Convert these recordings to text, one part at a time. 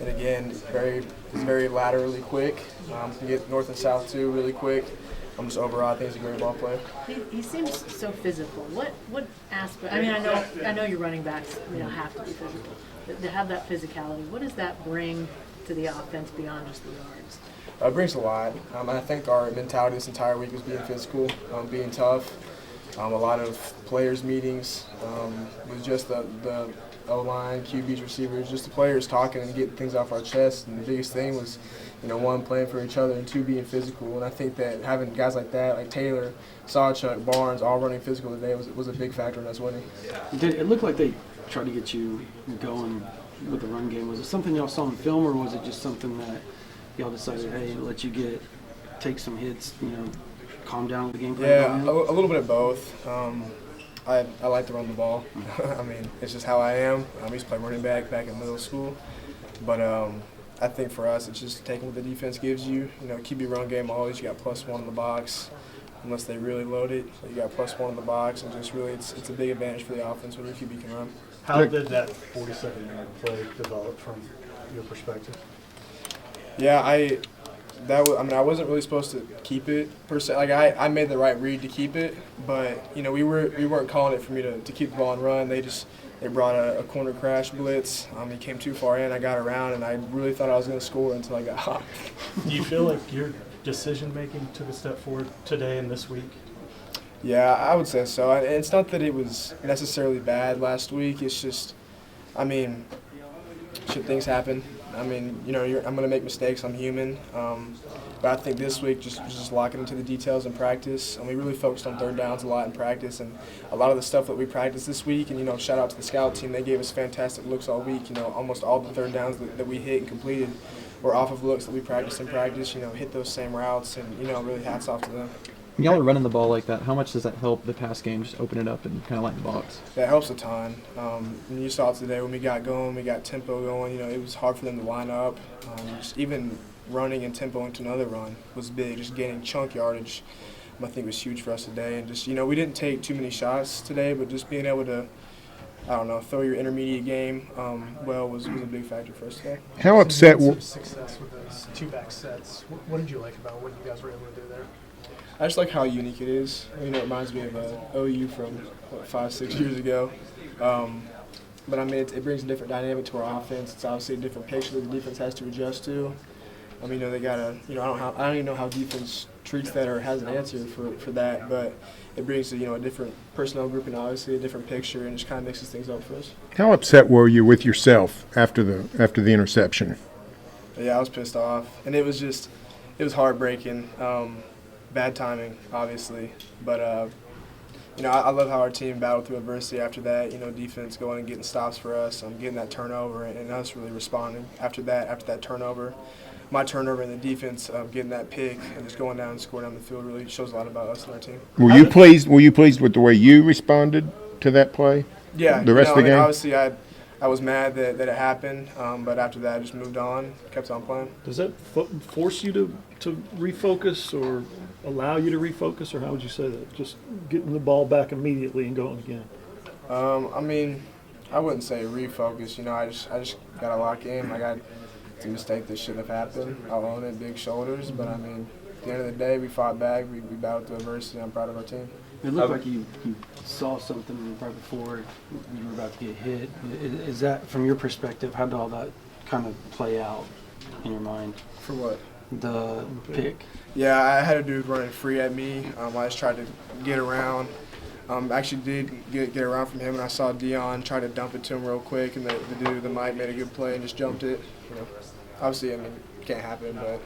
And again, he's very laterally quick. Can get north and south too really quick. Just overall, I think he's a great ball player. He seems so physical. What aspect? I mean, I know your running backs have to be physical. But to have that physicality, what does that bring to the offense beyond just the yards? It brings a lot. I think our mentality this entire week was being physical, being tough. A lot of players' meetings was just the O-line, QBs, receivers, just the players talking and getting things off our chest. And the biggest thing was, one, playing for each other, and two, being physical. And I think that having guys like that, like Taylor, Sawchuck, Barnes, all running physical today was a big factor in us winning. It looked like they tried to get you going with the run game. Was it something y'all saw on film, or was it just something that y'all decided, hey, let you take some hits, calm down with the game plan? Yeah, a little bit of both. I like to run the ball. I mean, it's just how I am. I used to play running back in middle school. But I think for us, it's just taking what the defense gives you. Keep your run game always. You got +1 in the box. Unless they really load it, you got +1 in the box. And just really, it's a big advantage for the offense when your QB can run. How did that 47-yard play develop from your perspective? Yeah, I wasn't really supposed to keep it per se. Like I made the right read to keep it, but we weren't calling it for me to keep the ball and run. They brought a corner crash blitz. He came too far in. I got around, and I really thought I was going to score until I got hot. Do you feel like your decision making took a step forward today and this week? Yeah, I would say so. And it's not that it was necessarily bad last week. It's just, shit, things happen. I'm going to make mistakes. I'm human. But I think this week just locking into the details in practice. And we really focused on third downs a lot in practice. And a lot of the stuff that we practiced this week, and, shout out to the scout team. They gave us fantastic looks all week. Almost all the third downs that we hit and completed were off of looks that we practiced in practice, hit those same routes. And, really hats off to them. When y'all are running the ball like that, how much does that help the pass game just open it up and kind of lighten the box? That helps a ton. And you saw it today when we got going, we got tempo going. It was hard for them to line up. Just even running and tempo into another run was big. Just gaining chunk yardage, I think, was huge for us today. And just, we didn't take too many shots today, but just being able to, throw your intermediate game was a big factor for us today. How upset were success with those two-back sets? What did you like about what you guys were able to do there? I just like how unique it is. It reminds me of OU from 5-6 years ago. But it brings a different dynamic to our offense. It's obviously a different picture that the defense has to adjust to. They gotta. I don't even know how defense treats that or has an answer for that. But it brings a different personnel group and obviously a different picture, and just kind of mixes things up for us. How upset were you with yourself after the interception? Yeah, I was pissed off, and it was heartbreaking. Bad timing, obviously, but I love how our team battled through adversity after that. Defense going and getting stops for us, getting that turnover, and us really responding after that turnover. My turnover and the defense getting that pick and just going down and scoring down the field really shows a lot about us and our team. Were you pleased with the way you responded to that play? Yeah, the rest of the game. Obviously, I was mad that it happened, but after that, I just moved on, kept on playing. Does that force you to refocus or allow you to refocus, or how would you say that? Just getting the ball back immediately and going again? I wouldn't say refocus. I just got to lock in. I got a mistake that shouldn't have happened. I'll own it, big shoulders. But, at the end of the day, we fought back. We battled through adversity. I'm proud of our team. It looked like you saw something right before you were about to get hit. Is that, from your perspective, how did all that kind of play out in your mind? For what? The pick. Yeah, I had a dude running free at me. I just tried to get around. Actually did get around from him, and I saw Dion try to dump it to him real quick, and the dude, the Mike, made a good play and just jumped it. Obviously, it can't happen, but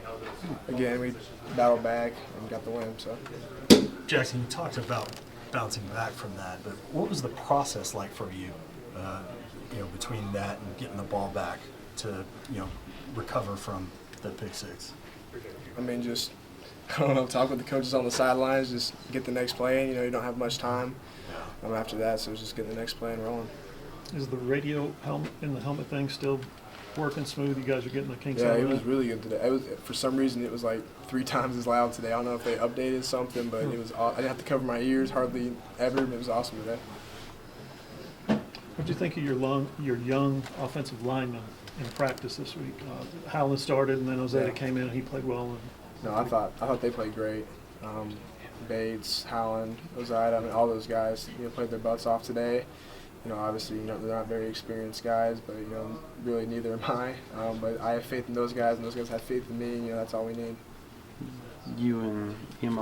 again, we battled back and got the win. So, Jackson, you talked about bouncing back from that, but what was the process like for you, between that and getting the ball back to, recover from the pick six? Just, talk with the coaches on the sidelines, just get the next play in. You don't have much time after that, so it's just getting the next play and rolling. Is the radio helmet and the helmet thing still working smooth? You guys are getting the kinks out of Yeah, it? it was really good today. For some reason, it was like 3 times as loud today. I don't know if they updated something, but I didn't have to cover my ears hardly ever, but it was awesome today. What'd you think of your young offensive linemen in practice this week? Howland started, and then Ozeta came in, and he played well. And No, I thought they played great. Bates, Howland, Ozida, I mean, all those guys, played their butts off today. Obviously, they're not very experienced guys, but really neither am I. But I have faith in those guys, and those guys have faith in me. That's all we need. You and him